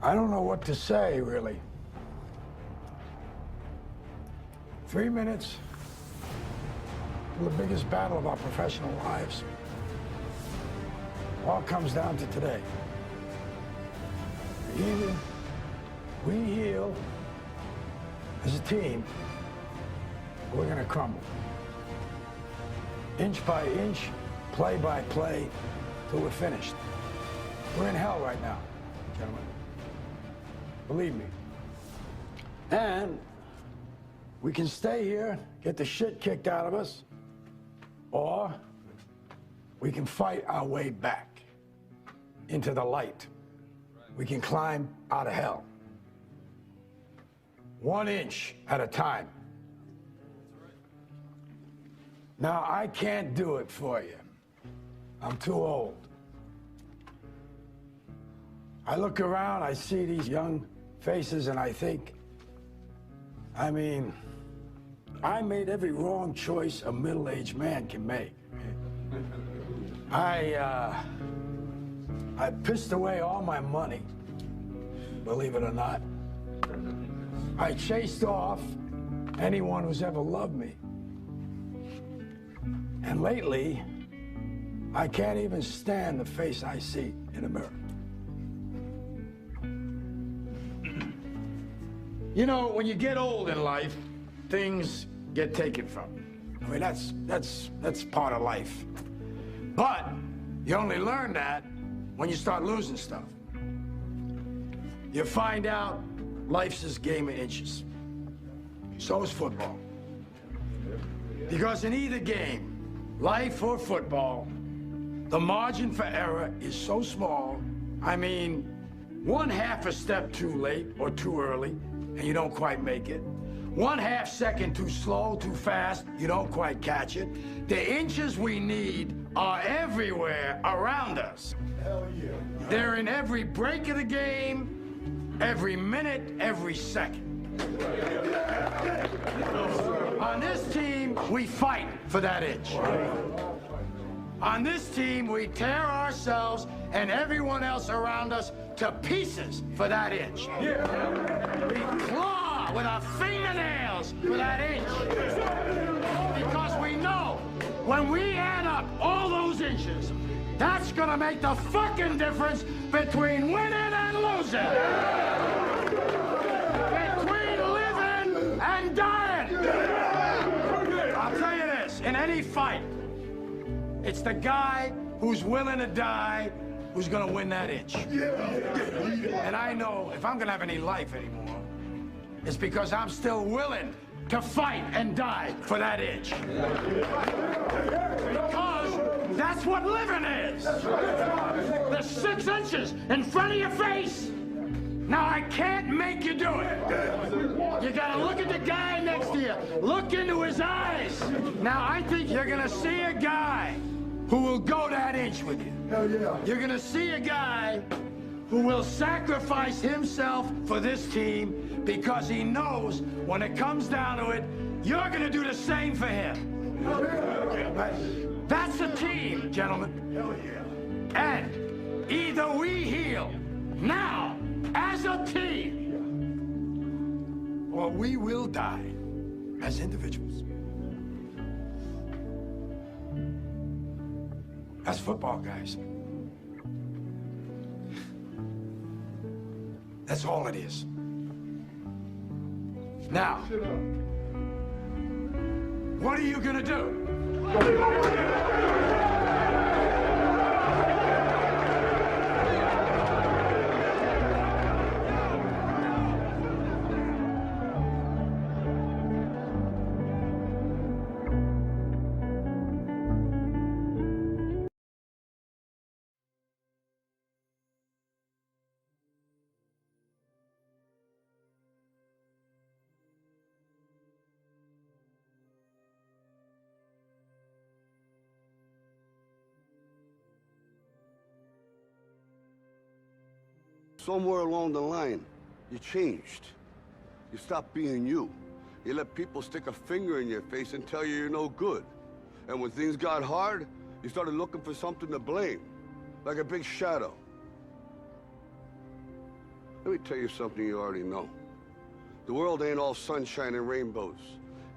I don't know what to say, really. 3 minutes to the biggest battle of our professional lives. All comes down to today. Either we heal as a team, or we're gonna crumble. Inch by inch, play by play, till we're finished. We're in hell right now, gentlemen. Believe me. And we can stay here, get the shit kicked out of us, or we can fight our way back into the light. We can climb out of hell. 1 inch at a time. Now, I can't do it for you. I'm too old. I look around, I see these young faces, and I think, I mean, I made every wrong choice a middle-aged man can make. I pissed away all my money, believe it or not. I chased off anyone who's ever loved me. And lately, I can't even stand the face I see in the mirror. You know, when you get old in life, things get taken from you. I mean, that's part of life. But you only learn that when you start losing stuff. You find out life's this game of inches. So is football. Because in either game, life or football, the margin for error is so small. I mean, 1/2 a step too late or too early, and you don't quite make it. 1/2 second too slow, too fast, you don't quite catch it. The inches we need are everywhere around us. Hell yeah. They're in every break of the game, every minute, every second. On this team, we fight for that inch. On this team, we tear ourselves and everyone else around us to pieces for that inch. We claw with our fingernails for that inch. Because we know when we add up all those inches, that's gonna make the fucking difference between winning and losing. Between living and dying. I'll tell you this, in any fight, it's the guy who's willing to die who's gonna win that inch. And I know if I'm gonna have any life anymore, it's because I'm still willing to fight and die for that inch. Because that's what living is. The 6 inches in front of your face. Now, I can't make you do it. You gotta look at the guy next to you. Look into his eyes. Now, I think you're gonna see a guy who will go that inch with you. Hell yeah. You're gonna see a guy who will sacrifice himself for this team because he knows when it comes down to it, you're gonna do the same for him. That's a team, gentlemen. Hell yeah. And either we heal now as a team, or we will die as individuals. That's football, guys. That's all it is. Now, what are you gonna do? Somewhere along the line, you changed. You stopped being you. You let people stick a finger in your face and tell you you're no good. And when things got hard, you started looking for something to blame, like a big shadow. Let me tell you something you already know. The world ain't all sunshine and rainbows.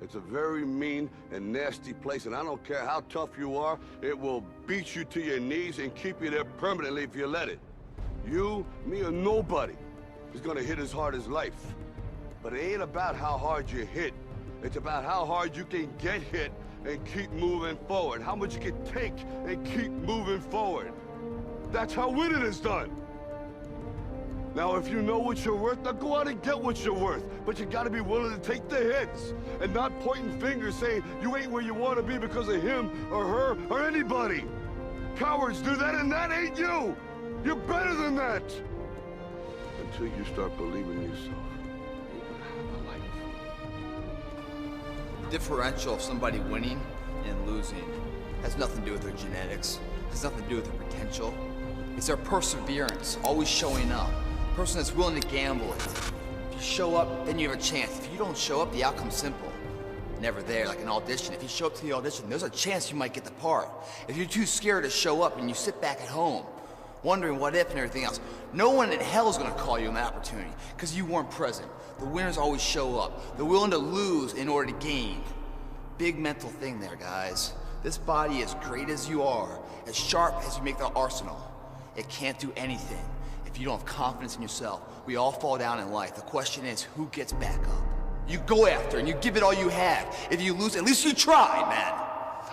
It's a very mean and nasty place, and I don't care how tough you are, it will beat you to your knees and keep you there permanently if you let it. You, me, or nobody is gonna hit as hard as life. But it ain't about how hard you hit. It's about how hard you can get hit and keep moving forward. How much you can take and keep moving forward. That's how winning is done. Now, if you know what you're worth, now go out and get what you're worth. But you gotta be willing to take the hits and not pointing fingers saying you ain't where you want to be because of him or her or anybody. Cowards do that, and that ain't you. You're better than that. Until you start believing in yourself, you're gonna have a life. Differential of somebody winning and losing has nothing to do with their genetics, has nothing to do with their potential. It's their perseverance, always showing up. A person that's willing to gamble it. If you show up, then you have a chance. If you don't show up, the outcome's simple. Never there, like an audition. If you show up to the audition, there's a chance you might get the part. If you're too scared to show up and you sit back at home, wondering what if and everything else, no one in hell is gonna call you an opportunity because you weren't present. The winners always show up. They're willing to lose in order to gain. Big mental thing there, guys. This body, as great as you are, as sharp as you make the arsenal, it can't do anything if you don't have confidence in yourself. We all fall down in life. The question is, who gets back up? You go after and you give it all you have. If you lose, at least you tried, man.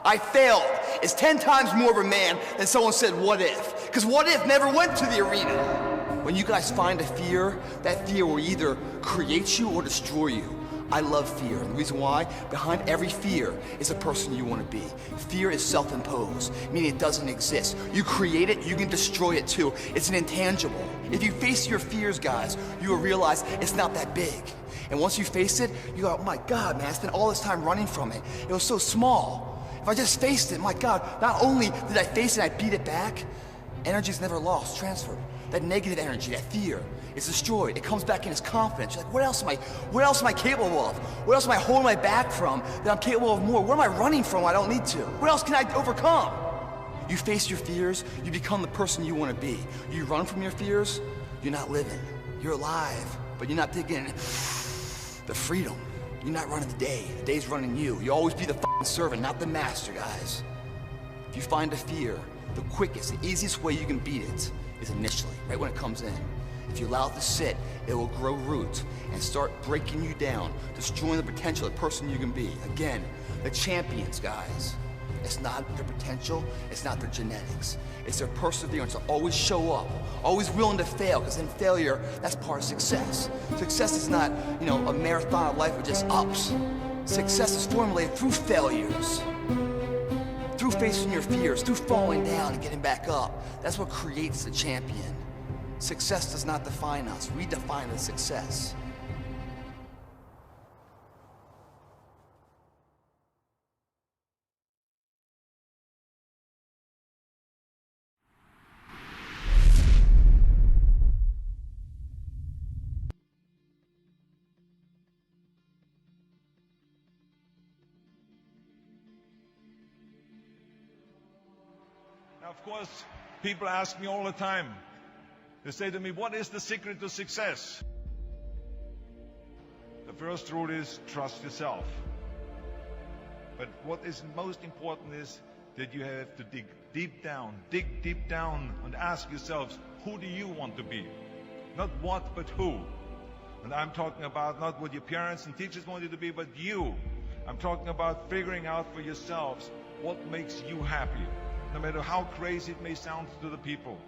I failed is 10 times more of a man than someone said, what if? Because what if never went to the arena. When you guys find a fear, that fear will either create you or destroy you. I love fear, and the reason why, behind every fear is a person you want to be. Fear is self-imposed, meaning it doesn't exist. You create it, you can destroy it too. It's an intangible. If you face your fears, guys, you will realize it's not that big. And once you face it, you go, oh my God, man, I spent all this time running from it. It was so small. If I just faced it, my God, not only did I face it, I beat it back, energy's never lost, transferred. That negative energy, that fear, is destroyed. It comes back in as confidence. You're like, what else am I capable of? What else am I holding my back from that I'm capable of more? What am I running from I don't need to? What else can I overcome? You face your fears, you become the person you want to be. You run from your fears, you're not living. You're alive, but you're not taking the freedom. You're not running the day. The day's running you. You always be the servant, not the master, guys. If you find a fear, the quickest, the easiest way you can beat it is initially, right when it comes in. If you allow it to sit, it will grow roots and start breaking you down, destroying the potential of the person you can be. Again, the champions, guys. It's not their potential, it's not their genetics. It's their perseverance to always show up, always willing to fail, because in failure, that's part of success. Success is not, a marathon of life with just ups. Success is formulated through failures, through facing your fears, through falling down and getting back up. That's what creates the champion. Success does not define us. We define the success. Now, of course, people ask me all the time. They say to me, what is the secret to success? The first rule is trust yourself. But what is most important is that you have to dig deep down and ask yourselves, who do you want to be? Not what, but who. And I'm talking about not what your parents and teachers want you to be, but you. I'm talking about figuring out for yourselves what makes you happy, no matter how crazy it may sound to the people.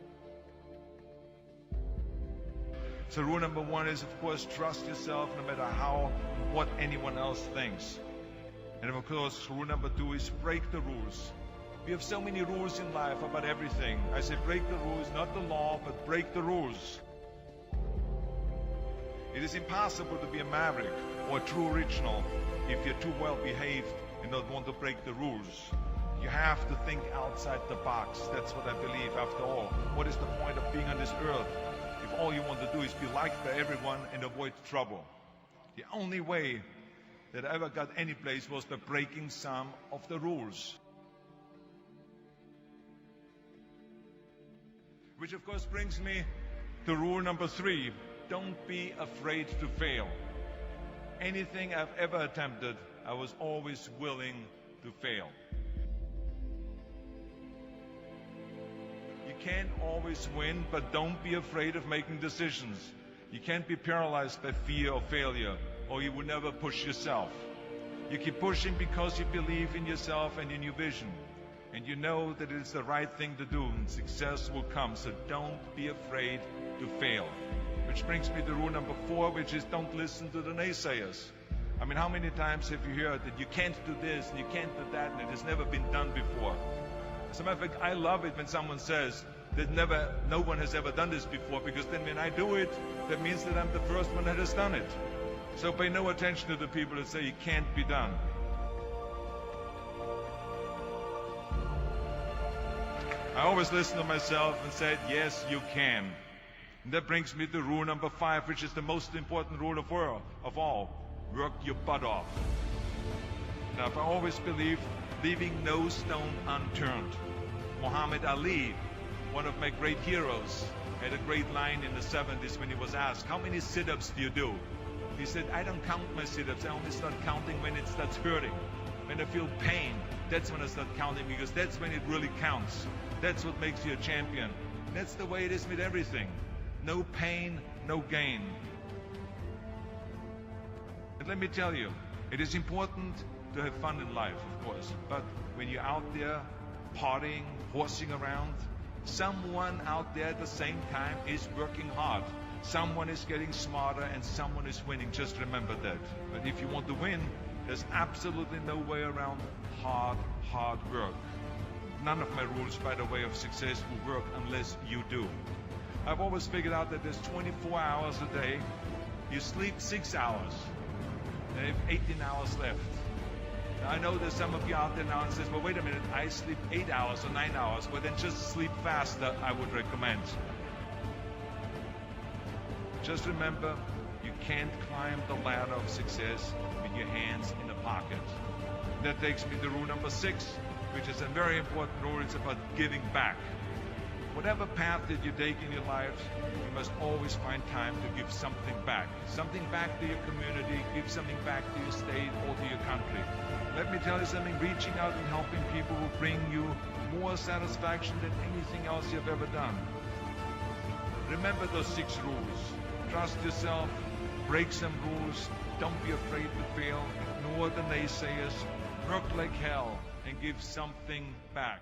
So rule number one is, of course, trust yourself no matter what anyone else thinks. And of course, rule number two is break the rules. We have so many rules in life about everything. I say break the rules, not the law, but break the rules. It is impossible to be a maverick or a true original if you're too well behaved and don't want to break the rules. You have to think outside the box. That's what I believe after all. What is the point of being on this earth if all you want to do is be liked by everyone and avoid trouble? The only way that I ever got any place was by breaking some of the rules. Which of course brings me to rule number three. don't be afraid to fail. Anything I've ever attempted, I was always willing to fail. You can't always win, but don't be afraid of making decisions. You can't be paralyzed by fear of failure, or you will never push yourself. You keep pushing because you believe in yourself and in your vision. And you know that it is the right thing to do, and success will come. So don't be afraid to fail. Which brings me to rule number 4, which is don't listen to the naysayers. I mean, how many times have you heard that you can't do this and you can't do that and it has never been done before? As a matter of fact, I love it when someone says that no one has ever done this before, because then when I do it, that means that I'm the first one that has done it. So pay no attention to the people that say it can't be done. I always listen to myself and said, yes, you can. And that brings me to rule number 5, which is the most important rule of all. Work your butt off. Now, I always believe leaving no stone unturned. Muhammad Ali, one of my great heroes, had a great line in the 70s when he was asked, how many sit-ups do you do? He said, I don't count my sit-ups. I only start counting when it starts hurting. When I feel pain, that's when I start counting, because that's when it really counts. That's what makes you a champion. That's the way it is with everything. No pain, no gain. And let me tell you, it is important to have fun in life, of course. But when you're out there partying, horsing around, someone out there at the same time is working hard. Someone is getting smarter and someone is winning. Just remember that. But if you want to win, there's absolutely no way around hard work. None of my rules, by the way, of success will work unless you do. I've always figured out that there's 24 hours a day. You sleep 6 hours. And you have 18 hours left. Now, I know there's some of you out there now and says, well, wait a minute, I sleep 8 hours or 9 hours. Well, then just sleep faster, I would recommend. Just remember, you can't climb the ladder of success with your hands in a pocket. That takes me to rule number 6, which is a very important rule. It's about giving back. Whatever path that you take in your life, you must always find time to give something back. Something back to your community, give something back to your state or to your country. Let me tell you something, reaching out and helping people will bring you more satisfaction than anything else you've ever done. Remember those 6 rules. Trust yourself, break some rules, don't be afraid to fail, ignore the naysayers, work like hell, and give something back.